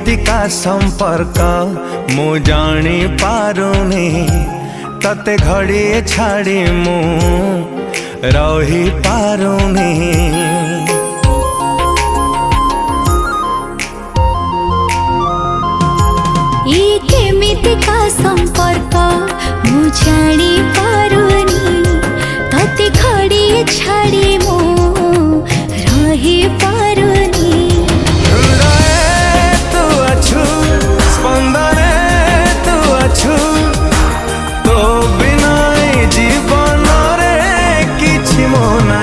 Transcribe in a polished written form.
केमितिका संपर्क मु जानी पारुनी तते घड़िए छाड़ी मु रही पारुनी। ये केमितिका संपर्क मु जानी पारुनी तते घड़िए छाड़ी मु रही पारुनी। तो बिना जीवन रे किछि मो ना